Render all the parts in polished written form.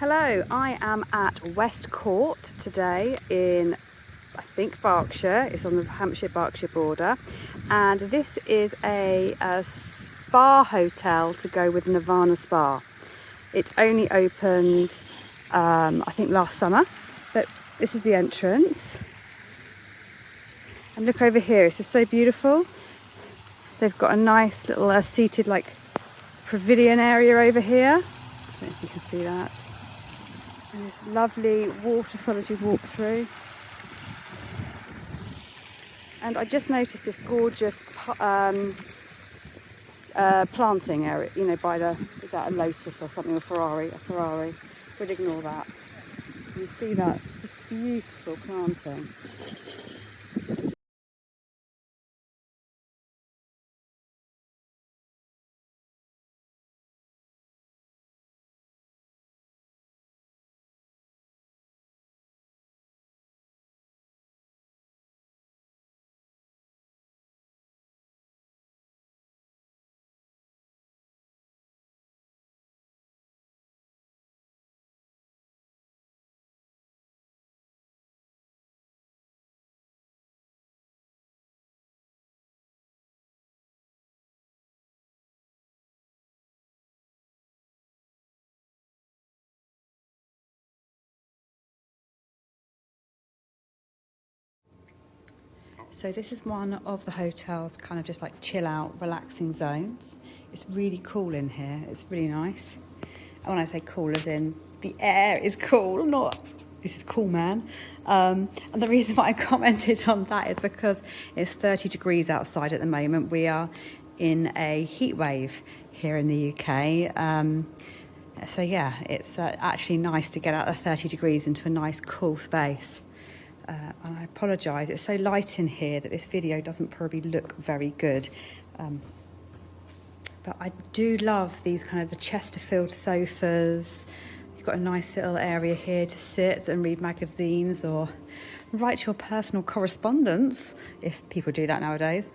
Hello, I am at West Court today in, I think, Berkshire. It's on the Hampshire-Berkshire border, and this is a spa hotel to go with Nirvana Spa. It only opened, I think, last summer, but this is the entrance. And look over here, it's just so beautiful. They've got a nice little seated pavilion area over here. I don't know if you can see that. And this lovely waterfall as you walk through. And I just noticed this gorgeous planting area, by is that a lotus or something, a Ferrari. We'll ignore that. You see that, just beautiful planting. So this is one of the hotel's kind of just like chill out, relaxing zones. It's really cool in here. It's really nice. And when I say cool, as in the air is cool, not this is cool, man. And the reason why I commented on that is because it's 30 degrees outside at the moment. We are in a heat wave here in the UK. So yeah, it's actually nice to get out of 30 degrees into a nice cool space. And I apologise, it's so light in here that this video doesn't probably look very good. But I do love these kind of the Chesterfield sofas. You've got a nice little area here to sit and read magazines or write your personal correspondence, if people do that nowadays.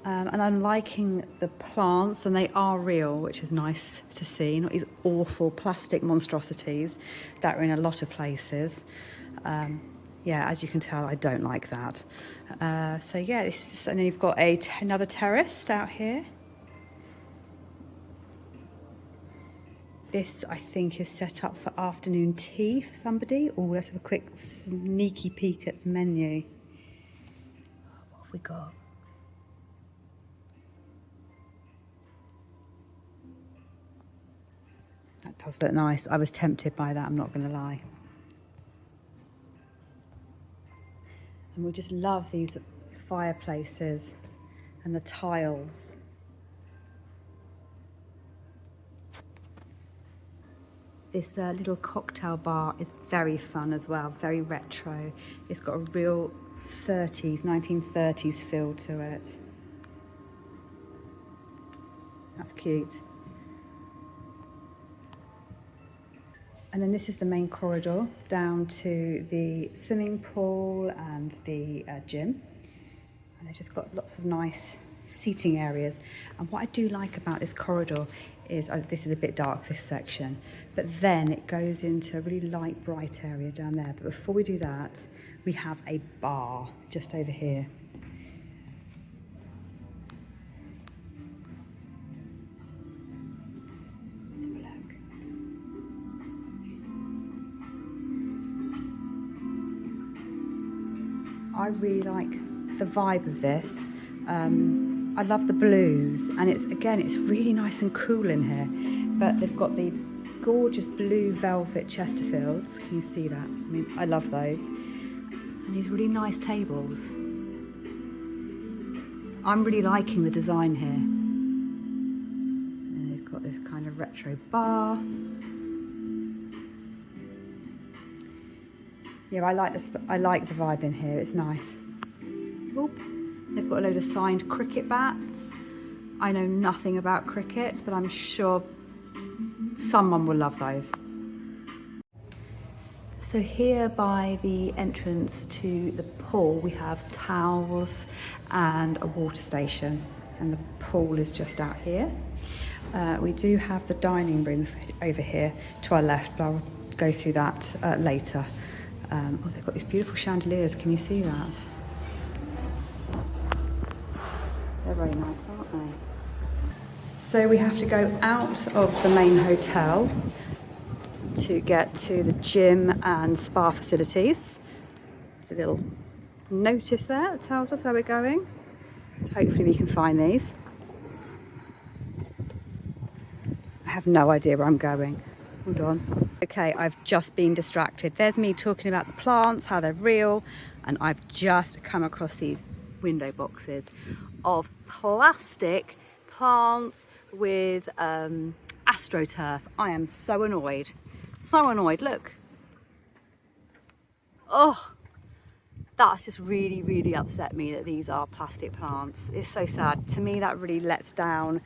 And I'm liking the plants, and they are real, which is nice to see. Not these awful plastic monstrosities that are in a lot of places. Yeah, as you can tell, I don't like that. So yeah, this is just, and then you've got another terrace out here. This, I think, is set up for afternoon tea for somebody. Oh, let's have a quick sneaky peek at the menu. What have we got? That does look nice. I was tempted by that, I'm not going to lie. And we just love these fireplaces and the tiles. This little cocktail bar is very fun as well, very retro. It's got a real 1930s feel to it. That's cute. And then this is the main corridor down to the swimming pool and the gym. And they've just got lots of nice seating areas. And what I do like about this corridor is, this is a bit dark, this section, but then it goes into a really light, bright area down there. But before we do that, we have a bar just over here. I really like the vibe of this. I love the blues, and it's really nice and cool in here. But they've got the gorgeous blue velvet Chesterfields. Can you see that? I mean, I love those. And these really nice tables. I'm really liking the design here. And they've got this kind of retro bar. Yeah, I like the vibe in here. It's nice. Oop. They've got a load of signed cricket bats. I know nothing about cricket, but I'm sure someone will love those. So here by the entrance to the pool, we have towels and a water station, and the pool is just out here. We do have the dining room over here to our left, but I'll go through that later. Oh, they've got these beautiful chandeliers. Can you see that? They're very nice, aren't they? So we have to go out of the main hotel to get to the gym and spa facilities. There's a little notice there that tells us where we're going. So hopefully we can find these. I have no idea where I'm going. Hold on. Okay, I've just been distracted. There's me talking about the plants, how they're real, and I've just come across these window boxes of plastic plants with astroturf. I am so annoyed. So annoyed. Look. Oh, that's just really upset me that these are plastic plants. It's so sad. To me, that really lets down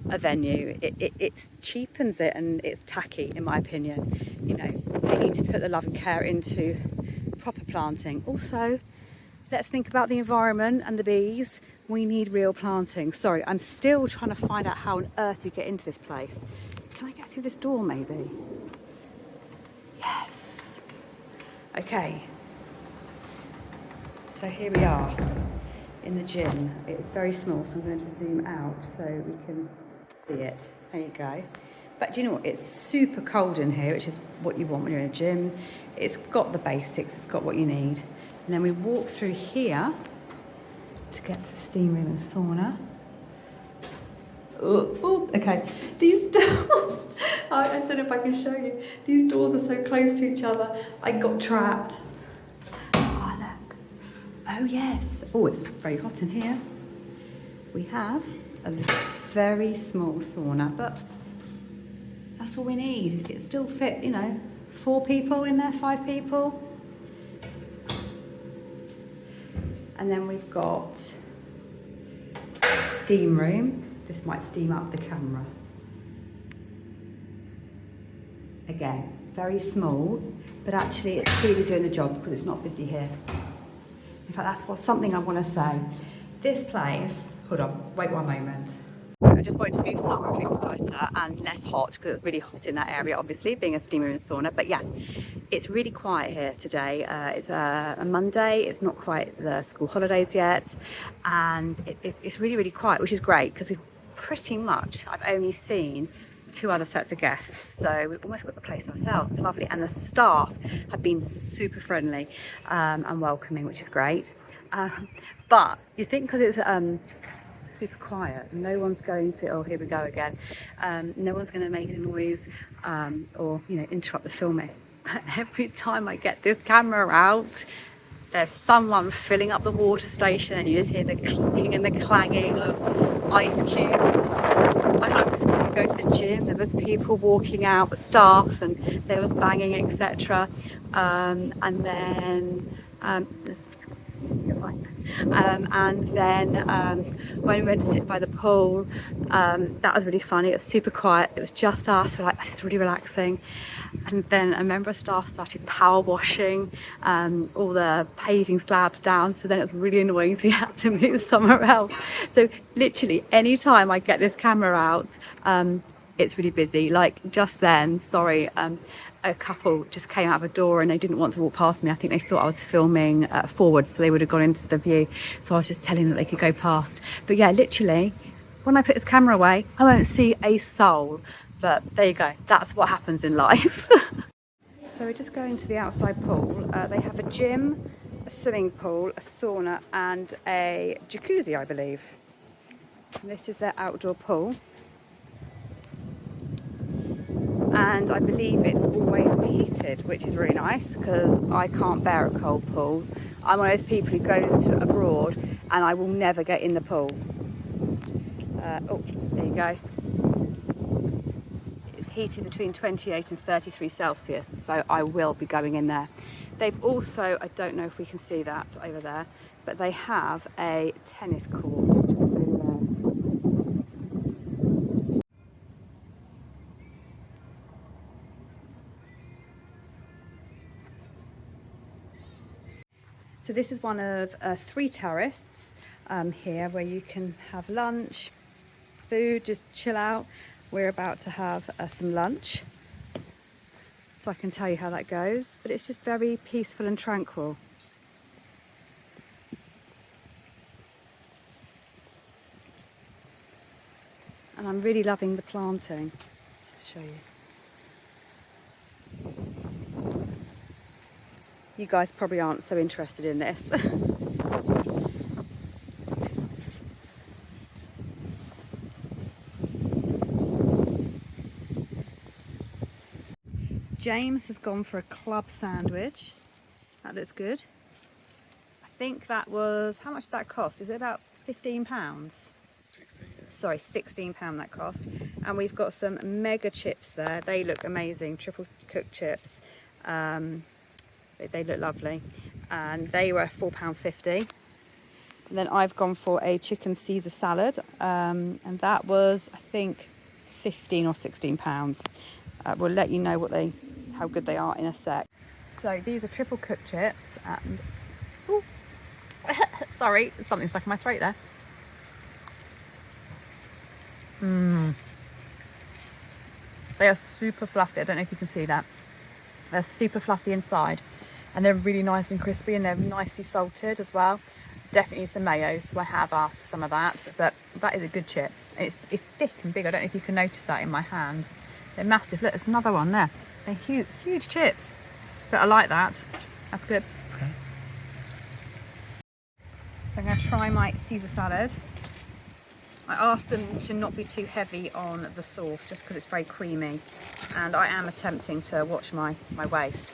a venue. It cheapens it, and it's tacky, in my opinion. You know, they need to put the love and care into proper planting. Also, let's think about the environment and the bees. We need real planting. Sorry, I'm still trying to find out how on earth you get into this place. Can I get through this door, maybe? Yes. Okay. So here we are in the gym. It's very small, so I'm going to zoom out so we can see it. There you go. But do you know what? It's super cold in here, which is what you want when you're in a gym. It's got the basics, it's got what you need. And then we walk through here to get to the steam room and sauna. Oh, okay. These doors, I don't know if I can show you. These doors are so close to each other. I got trapped. Oh, look. Oh, yes. Oh, it's very hot in here. We have a very small sauna, but that's all we need. It still fit, you know, 4 people in there, 5 people. And then we've got a steam room. This might steam up the camera. Again, very small, but actually it's clearly doing the job because it's not busy here. In fact, that's something I want to say. This place, hold on, wait one moment. I just wanted to move somewhere a bit quieter and less hot because it's really hot in that area, obviously, being a steam room and sauna. But yeah, it's really quiet here today. It's a Monday. It's not quite the school holidays yet. And it's really quiet, which is great because I've only seen 2 other sets of guests. So we've almost got the place ourselves. It's lovely. And the staff have been super friendly and welcoming, which is great. But you think because it's super quiet, no one's going to, oh, here we go again, no one's going to make a noise or, you know, interrupt the filming. But every time I get this camera out, there's someone filling up the water station and you just hear the clicking and the clanging of ice cubes. I was going to go to the gym, there was people walking out, the staff, and there was banging, etc. And then when we went to sit by the pool, that was really funny. It was super quiet. It was just us. We're like, this is really relaxing. And then a member of staff started power washing all the paving slabs down. So then it was really annoying. So you had to move somewhere else. So literally, any time I get this camera out, it's really busy. Like just then, sorry. A couple just came out of a door and they didn't want to walk past me. I think they thought I was filming forward, so they would have gone into the view. So I was just telling them that they could go past. But yeah, literally, when I put this camera away, I won't see a soul. But there you go. That's what happens in life. So we're just going to the outside pool. They have a gym, a swimming pool, a sauna, and a jacuzzi, I believe. And this is their outdoor pool. And I believe it's always heated, which is really nice because I can't bear a cold pool. I'm one of those people who goes to abroad and I will never get in the pool. Oh, there you go. It's heated between 28 and 33 Celsius, so I will be going in there. They've also, I don't know if we can see that over there, but they have a tennis court just over there. So this is one of 3 terraces here where you can have lunch, food, just chill out. We're about to have some lunch. so I can tell you how that goes, but it's just very peaceful and tranquil. And I'm really loving the planting. Just show you. You guys probably aren't so interested in this. James has gone for a club sandwich. That looks good. I think that was, how much did that cost? Is it about £15? 16, yeah. Sorry, £16 that cost. And we've got some mega chips there. They look amazing, triple cooked chips. They look lovely. And they were £4.50. And then I've gone for a chicken Caesar salad. And that was, I think, £15 or £16. We'll let you know how good they are in a sec. So these are triple cooked chips and... Ooh. Sorry, something stuck in my throat there. They are super fluffy. I don't know if you can see that. They're super fluffy inside and they're really nice and crispy and they're nicely salted as well. Definitely some mayo, so I have asked for some of that, but that is a good chip. And it's thick and big. I don't know if you can notice that in my hands. They're massive. Look, there's another one there. They're huge, huge chips. But I like that. That's good. Okay. So I'm going to try my Caesar salad. I asked them to not be too heavy on the sauce just because it's very creamy. And I am attempting to watch my waist.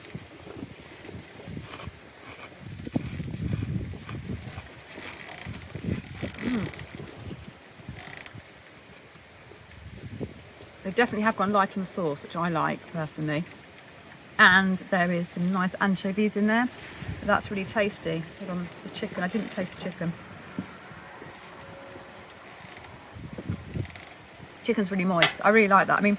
They definitely have gone light on the sauce, which I like personally. And there is some nice anchovies in there. That's really tasty. Hold on, the chicken. I didn't taste the chicken. Chicken's really moist. I really like that. I mean,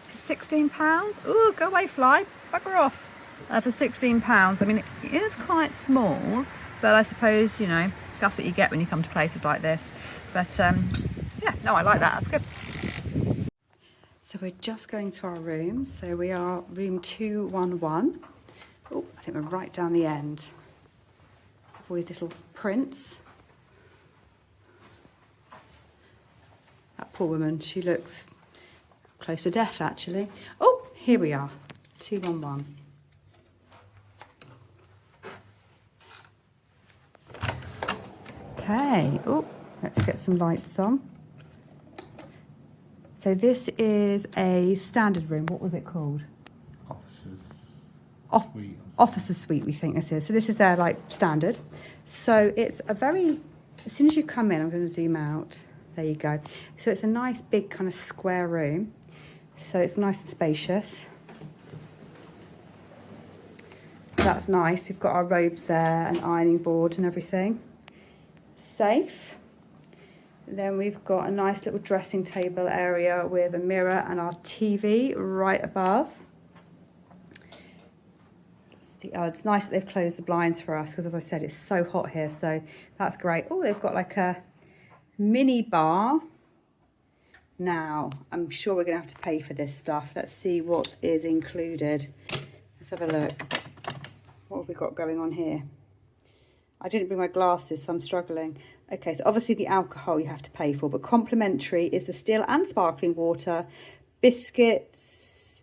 for £16? Ooh, go away, fly. Bugger off. For £16. I mean, it is quite small, but I suppose, you know, that's what you get when you come to places like this. But yeah, no, I like that. That's good. So we're just going to our room. So we are room 211. Oh, I think we're right down the end. All these little prints. That poor woman, she looks close to death actually. Oh, here we are, 211. Okay, oh, let's get some lights on. So this is a standard room. What was it called? Officer's suite, we think this is. So this is their like standard. So it's a very, as soon as you come in, I'm going to zoom out. There you go. So it's a nice big kind of square room. So it's nice and spacious. That's nice. We've got our robes there, an ironing board and everything. Safe. Then we've got a nice little dressing table area with a mirror and our TV right above. Oh, it's nice that they've closed the blinds for us because, as I said, it's so hot here, so that's great. Oh, they've got like a mini bar. Now, I'm sure we're going to have to pay for this stuff. Let's see what is included. Let's have a look. What have we got going on here? I didn't bring my glasses, so I'm struggling. Okay, so obviously the alcohol you have to pay for, but complimentary is the still and sparkling water, biscuits,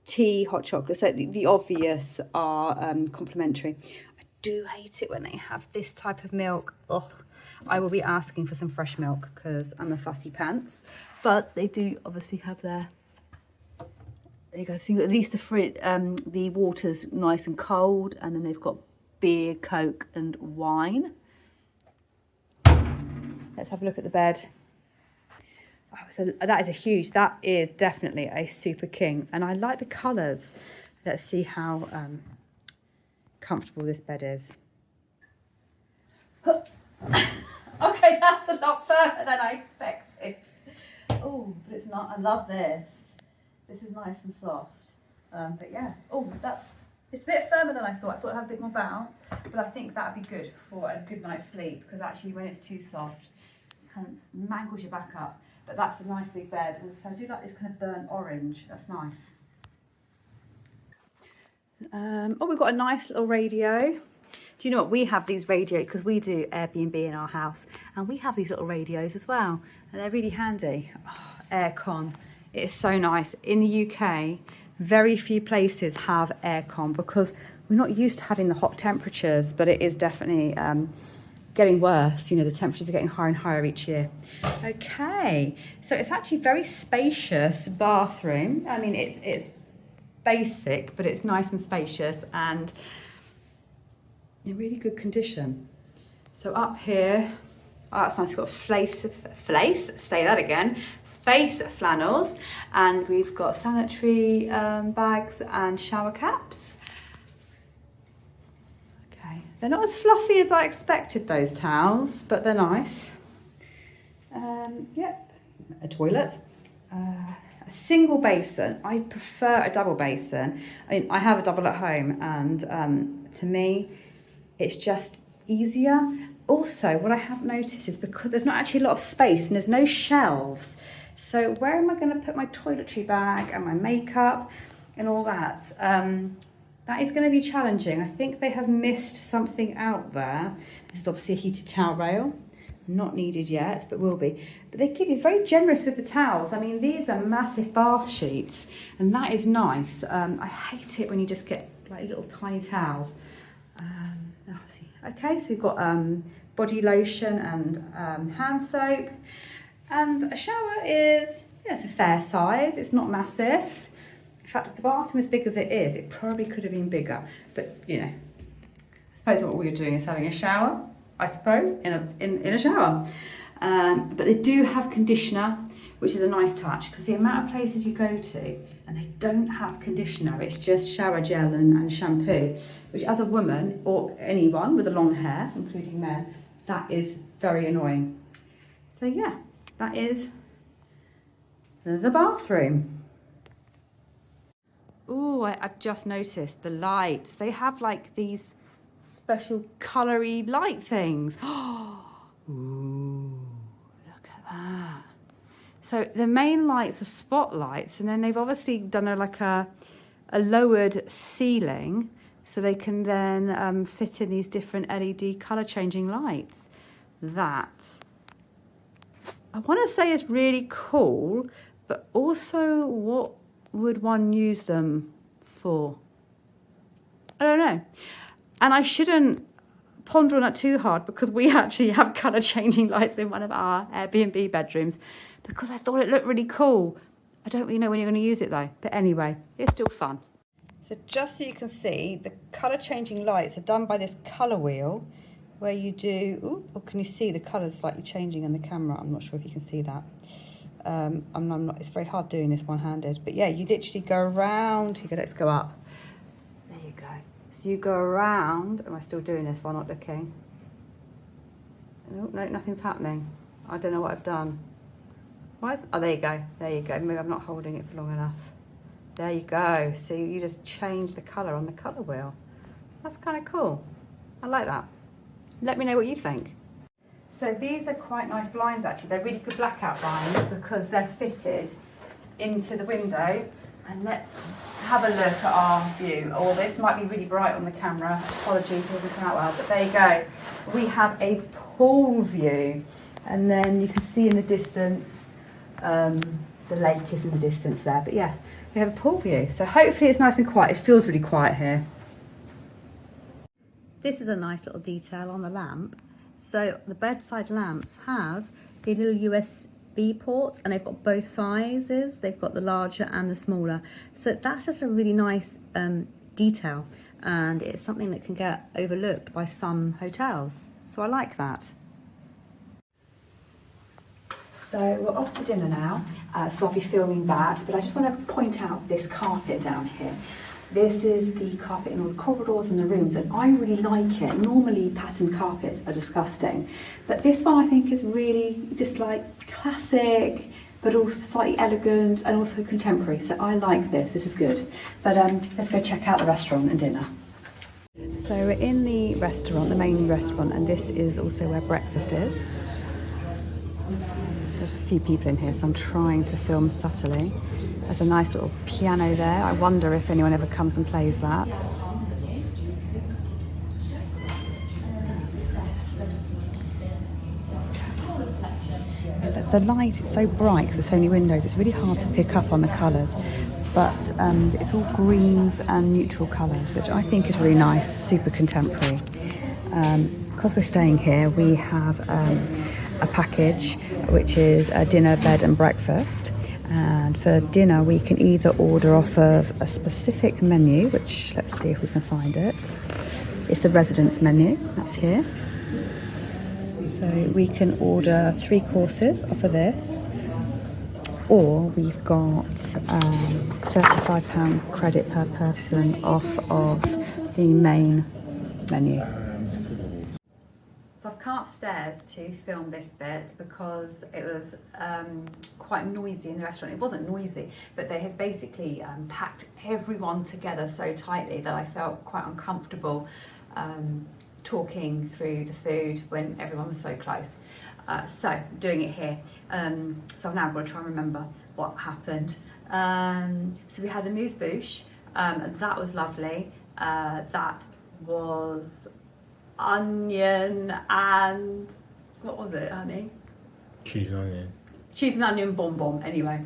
tea, hot chocolate. So the obvious are complimentary. I do hate it when they have this type of milk. Ugh. I will be asking for some fresh milk because I'm a fussy pants. But they do obviously have their... There you go. So at least the water's nice and cold, and then they've got beer, Coke and wine. Let's have a look at the bed. Oh, so that is definitely a super king. And I like the colours. Let's see how comfortable this bed is. Okay, that's a lot further than I expected. Oh, but it's not. I love this. This is nice and soft. But yeah, it's a bit firmer than I thought. I thought it had a bit more bounce, but I think that would be good for a good night's sleep because actually when it's too soft, it kind of mangles your back up. But that's a nice big bed. And so I do like this kind of burnt orange. That's nice. Oh, we've got a nice little radio. Do you know what? We have these radios because we do Airbnb in our house, and we have these little radios as well, and they're really handy. Oh, aircon. It is so nice. In the UK, very few places have aircon because we're not used to having the hot temperatures, but it is definitely getting worse. You know, the temperatures are getting higher and higher each year. Okay, so it's actually very spacious bathroom. I mean, it's basic, but it's nice and spacious and in really good condition. So up here, oh, that's nice. We've got face flannels, and we've got sanitary bags and shower caps. Okay, they're not as fluffy as I expected, those towels, but they're nice. Yep, a toilet. A single basin. I prefer a double basin. I mean, I have a double at home, and to me, it's just easier. Also, what I have noticed is because there's not actually a lot of space and there's no shelves, so where am I going to put my toiletry bag and my makeup and all that? That is going to be challenging. I think they have missed something out there. This is obviously a heated towel rail. Not needed yet, but will be. But they give you very generous with the towels. I mean, these are massive bath sheets, and that is nice. I hate it when you just get like little tiny towels. Okay, so we've got body lotion and hand soap, and a shower is, yeah, it's a fair size. It's not massive. In fact, if the bathroom is big as it is, it probably could have been bigger. But you know, I suppose what we were doing is having a shower. I suppose in a shower, but they do have conditioner, which is a nice touch because the amount of places you go to and they don't have conditioner, it's just shower gel and shampoo, which as a woman or anyone with a long hair, including men, that is very annoying. So yeah, that is the bathroom. Oh, I've just noticed the lights. They have like these special colory light things. Ooh, look at that. So the main lights are spotlights, and then they've obviously done a lowered ceiling so they can then fit in these different LED color changing lights. That I want to say is really cool, but also what would one use them for? I don't know. And I shouldn't ponder on that too hard because we actually have colour changing lights in one of our Airbnb bedrooms because I thought it looked really cool. I don't really know when you're going to use it though. But anyway, it's still fun. So just so you can see, the colour changing lights are done by this colour wheel where you do, oh, can you see the colours slightly changing in the camera? I'm not sure if you can see that. I'm not, it's very hard doing this one-handed. But yeah, you literally go around, let's go up. There you go. So you go around, am I still doing this while not looking? No, nothing's happening. I don't know what I've done. Oh, there you go, Maybe I'm not holding it for long enough. There you go. See, you just change the colour on the colour wheel. That's kind of cool. I like that. Let me know what you think. So these are quite nice blinds actually. They're really good blackout blinds because they're fitted into the window. And let's have a look at our view. Oh, this might be really bright on the camera. Apologies, it doesn't come out well, but there you go. We have a pool view. And then you can see in the distance, the lake is in the distance there. But yeah, we have a pool view. So hopefully it's nice and quiet. It feels really quiet here. This is a nice little detail on the lamp. So the bedside lamps have the little USB ports, and they've got both sizes. They've got the larger and the smaller. So that's just a really nice detail, and it's something that can get overlooked by some hotels. So I like that. So we're off to dinner now, so I'll be filming that, but I just want to point out this carpet down here. This is the carpet in all the corridors and the rooms, and I really like it. Normally patterned carpets are disgusting, but this one I think is really just like classic, but also slightly elegant and also contemporary. So I like this, this is good. But let's go check out the restaurant and dinner. So we're in the restaurant, the main restaurant, and this is also where breakfast is. There's a few people in here, so I'm trying to film subtly. There's a nice little piano there. I wonder if anyone ever comes and plays that. The light is so bright because there's so many windows, it's really hard to pick up on the colours. But it's all greens and neutral colours, which I think is really nice, super contemporary. Because we're staying here, we have a package which is a dinner, bed and breakfast. And for dinner we can either order off of a specific menu, which let's see if we can find it. It's the residence menu, that's here. So we can order 3 courses off of this, or we've got £35 credit per person off of the main menu. So I've come upstairs to film this bit because it was quite noisy in the restaurant. It wasn't noisy, but they had basically packed everyone together so tightly that I felt quite uncomfortable talking through the food when everyone was so close. So doing it here. So now I've got to try and remember what happened. So we had the mousse bouche. That was lovely. That was onion and what was it, honey? Cheese and onion. Cheese and onion bonbon, anyway,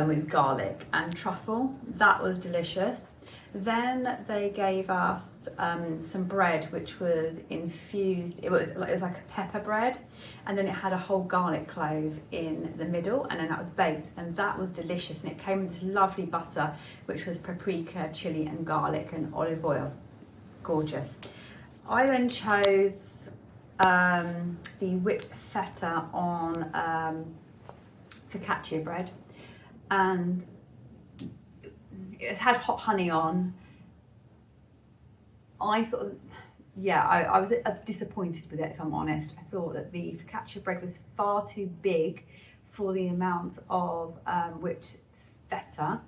with garlic and truffle. That was delicious. Then they gave us some bread which was infused. It was like a pepper bread, and then it had a whole garlic clove in the middle, and then that was baked, and that was delicious. And it came with this lovely butter which was paprika, chili and garlic and olive oil. Gorgeous. I then chose the whipped feta on focaccia bread, and it had hot honey on. I thought, yeah, I was disappointed with it, if I'm honest. I thought that the focaccia bread was far too big for the amount of whipped feta.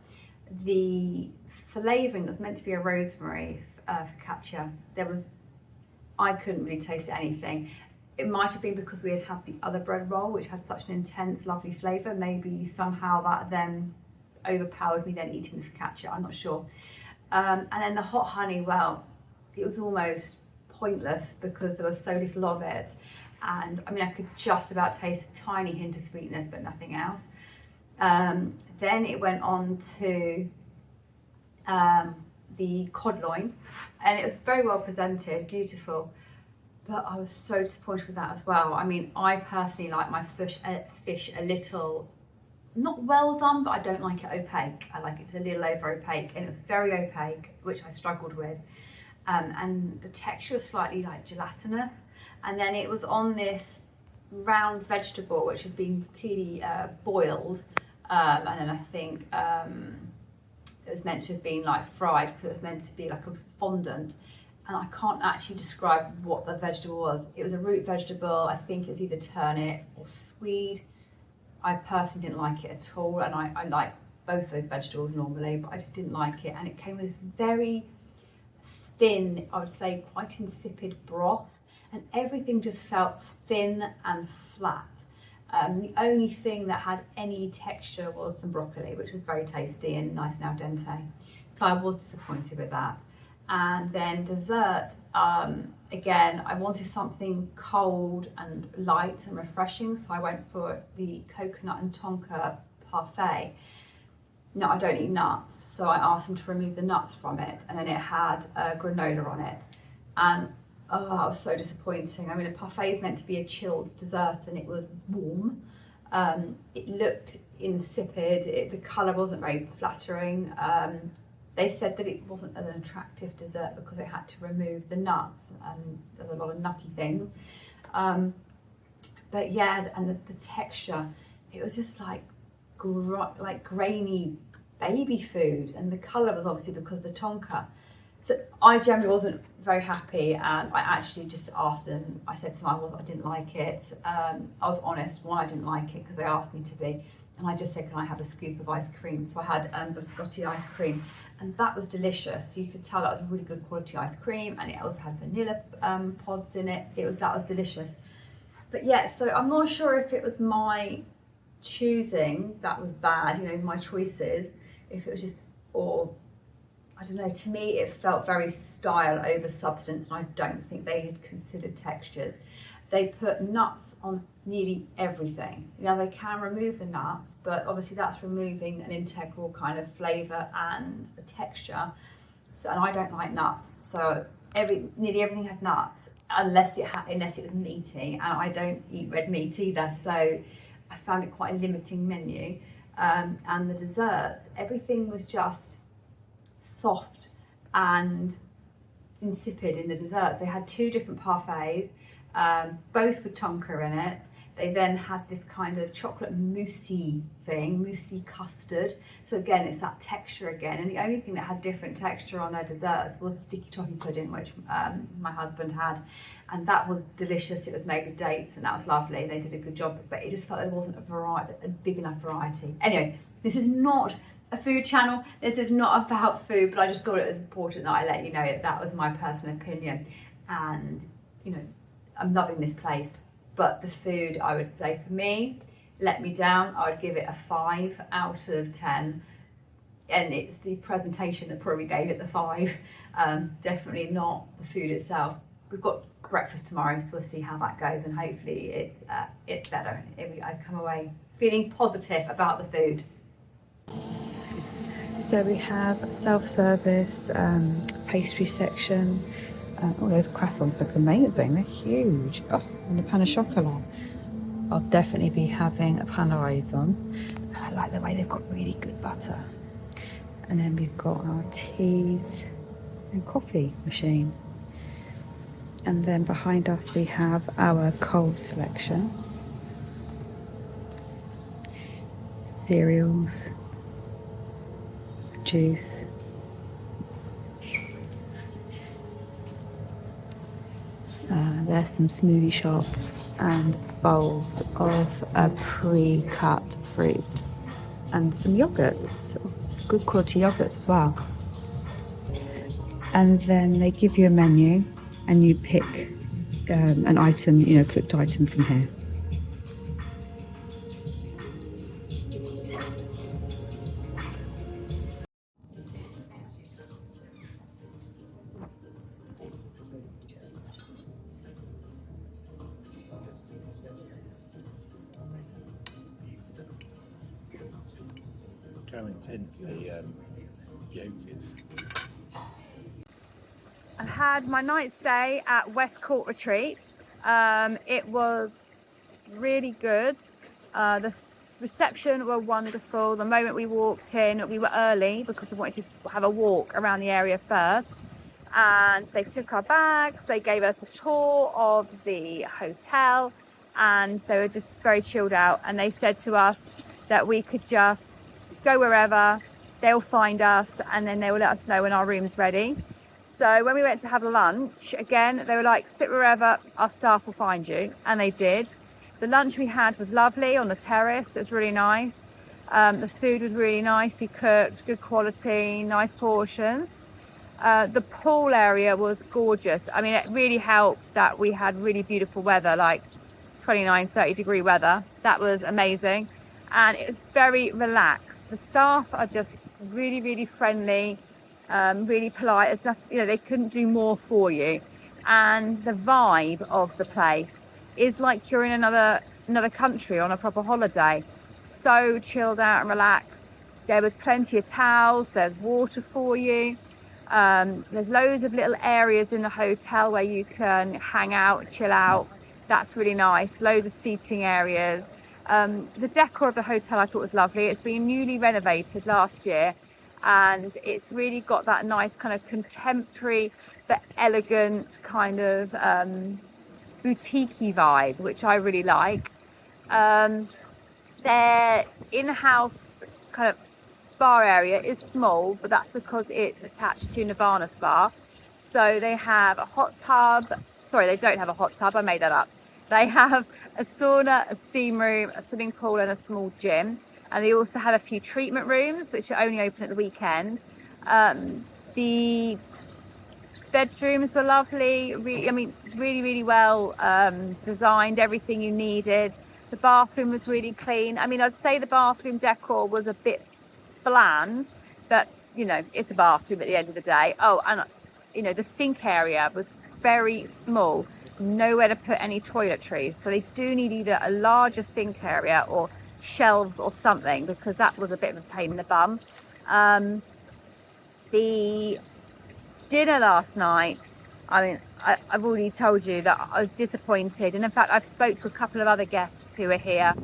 The flavouring was meant to be a rosemary focaccia. I couldn't really taste anything. It might have been because we had had the other bread roll, which had such an intense, lovely flavour. Maybe somehow that then overpowered me then eating the focaccia, I'm not sure. And then the hot honey, well, it was almost pointless because there was so little of it. And I mean, I could just about taste a tiny hint of sweetness, but nothing else. Then it went on to the cod loin, and it was very well presented, beautiful, but I was so disappointed with that as well. I mean, I personally like my fish a little, not well done, but I don't like it opaque. I like it a little over opaque, and it was very opaque, which I struggled with. And the texture was slightly like gelatinous. And then it was on this round vegetable, which had been clearly boiled. And then I think it was meant to have been like fried, because it was meant to be like a fondant. And I can't actually describe what the vegetable was. It was a root vegetable. I think it was either turnip or swede. I personally didn't like it at all, and I like both those vegetables normally, but I just didn't like it. And it came with this very thin, I would say quite insipid broth, and everything just felt thin and flat. The only thing that had any texture was some broccoli, which was very tasty and nice and al dente. So I was disappointed with that. And then dessert, again, I wanted something cold and light and refreshing, so I went for the coconut and tonka parfait. No, I don't eat nuts, so I asked them to remove the nuts from it, and then it had granola on it. And oh, I was so disappointing. I mean, a parfait is meant to be a chilled dessert, and it was warm. It looked insipid. The colour wasn't very flattering. They said that it wasn't an attractive dessert because it had to remove the nuts, and there's a lot of nutty things. But yeah, and the texture, it was just like grainy baby food, and the colour was obviously because of the tonka. So I generally wasn't very happy, and I actually just asked them. I said to them I didn't like it. I was honest why I didn't like it, because they asked me to be, and I just said, can I have a scoop of ice cream? So I had biscotti ice cream, and that was delicious. You could tell that was really good quality ice cream, and it also had vanilla pods in it. That was delicious. But yeah, so I'm not sure if it was my choosing that was bad, you know, my choices, if it was just, or I don't know, to me it felt very style over substance, and I don't think they had considered textures. They put nuts on nearly everything. Now they can remove the nuts, but obviously that's removing an integral kind of flavour and a texture. So, and I don't like nuts, so nearly everything had nuts, unless it was meaty, and I don't eat red meat either, so I found it quite a limiting menu. And the desserts, everything was just soft and insipid in the desserts. They had 2 different parfaits, both with tonka in it. They then had this kind of chocolate moussey thing, moussey custard. So again, it's that texture again. And the only thing that had different texture on their desserts was the sticky toffee pudding, which my husband had. And that was delicious. It was made with dates, and that was lovely. They did a good job, but it just felt there wasn't a big enough variety. Anyway, this is not a food channel. This is not about food, but I just thought it was important that I let you know that was my personal opinion. And, you know, I'm loving this place. But the food, I would say, for me, let me down. I would give it a 5 out of 10. And it's the presentation that probably gave it the 5. Definitely not the food itself. We've got breakfast tomorrow, so we'll see how that goes. And hopefully it's better. I come away feeling positive about the food. So we have self-service pastry section. Oh, those croissants look amazing. They're huge. Oh, and the pain au chocolat. I'll definitely be having a pain au raisin. And I like the way they've got really good butter. And then we've got our teas and coffee machine. And then behind us we have our cold selection. Cereals, juice. There's some smoothie shots and bowls of a pre-cut fruit and some yogurts, good quality yogurts as well. And then they give you a menu and you pick an item, you know, cooked item from here. How intense the yolk is. I had my night stay at West Court Retreat. It was really good. The reception were wonderful. The moment we walked in, we were early because we wanted to have a walk around the area first. And they took our bags, they gave us a tour of the hotel, and they were just very chilled out. And they said to us that we could just go wherever, they'll find us, and then they will let us know when our room's ready. So when we went to have lunch, again, they were like, sit wherever, our staff will find you. And they did. The lunch we had was lovely on the terrace. It was really nice. The food was really nicely cooked, good quality, nice portions. The pool area was gorgeous. I mean, it really helped that we had really beautiful weather, like 29, 30 degree weather. That was amazing. And it was very relaxed. The staff are just really, really friendly, really polite. There's nothing, you know, they couldn't do more for you. And the vibe of the place is like you're in another country on a proper holiday. So chilled out and relaxed. There was plenty of towels, there's water for you. There's loads of little areas in the hotel where you can hang out, chill out. That's really nice. Loads of seating areas. The decor of the hotel I thought was lovely. It's been newly renovated last year, and it's really got that nice kind of contemporary but elegant kind of boutique-y vibe, which I really like. Their in-house kind of spa area is small, but that's because it's attached to Nirvana Spa. So they have a hot tub. Sorry, they don't have a hot tub. I made that up. They have a sauna, a steam room, a swimming pool, and a small gym. And they also have a few treatment rooms, which are only open at the weekend. The bedrooms were lovely. Really, really well designed. Everything you needed. The bathroom was really clean. I mean, I'd say the bathroom decor was a bit bland, but you know, it's a bathroom at the end of the day. Oh, and you know, the sink area was very small, nowhere to put any toiletries. So they do need either a larger sink area or shelves or something, because that was a bit of a pain in the bum. The dinner last night, I mean, I've already told you that I was disappointed. And in fact, I've spoke to a couple of other guests who were here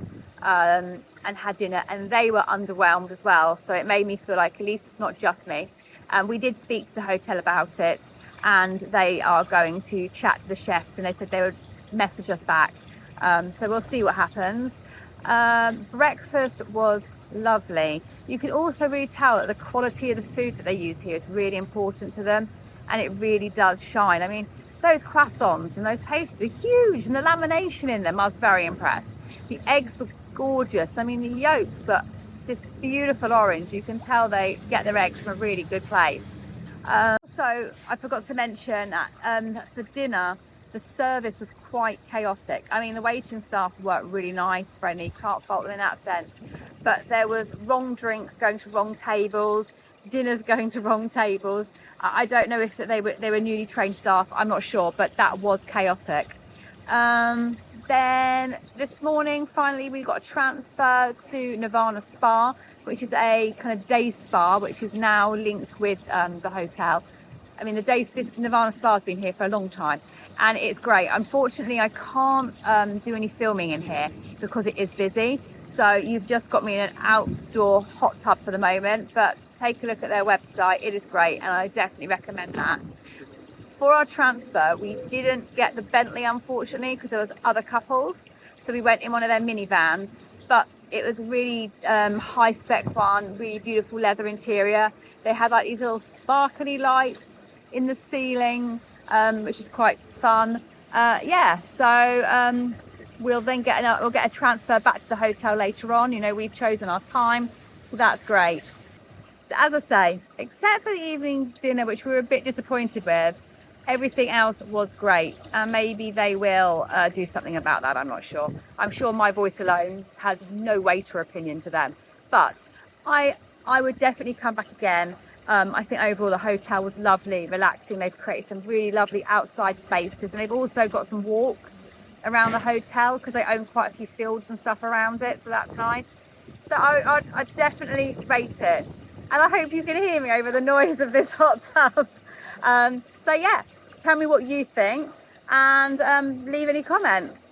and had dinner, and they were underwhelmed as well. So it made me feel like at least it's not just me. And we did speak to the hotel about it, and they are going to chat to the chefs, and they said they would message us back. So we'll see what happens. Breakfast was lovely. You can also really tell that the quality of the food that they use here is really important to them, and it really does shine. I mean, those croissants and those pastries were huge, and the lamination in them, I was very impressed. The eggs were gorgeous. I mean, the yolks were this beautiful orange. You can tell they get their eggs from a really good place. Also, I forgot to mention that for dinner, the service was quite chaotic. I mean, the waiting staff were really nice, friendly, can't fault them in that sense. But there was wrong drinks going to wrong tables, dinners going to wrong tables. I don't know if they were newly trained staff, I'm not sure, but that was chaotic. Then this morning, finally, we got a transfer to Nirvana Spa, which is a kind of day spa, which is now linked with the hotel. I mean, this Nirvana Spa has been here for a long time, and it's great. Unfortunately, I can't do any filming in here because it is busy. So you've just got me in an outdoor hot tub for the moment, but take a look at their website. It is great, and I definitely recommend that. For our transfer, we didn't get the Bentley, unfortunately, because there was other couples. So we went in one of their minivans, but it was a really high spec one, really beautiful leather interior. They had like these little sparkly lights in the ceiling, which is quite fun. We'll then get a transfer back to the hotel later on. You know, we've chosen our time, so that's great. So as I say, except for the evening dinner, which we were a bit disappointed with, everything else was great, and maybe they will do something about that. I'm not sure. I'm sure my voice alone has no weight or opinion to them, but I would definitely come back again. I think overall the hotel was lovely, relaxing. They've created some really lovely outside spaces, and they've also got some walks around the hotel because they own quite a few fields and stuff around it, so that's nice. So I'd definitely rate it, and I hope you can hear me over the noise of this hot tub. So yeah, tell me what you think, and leave any comments.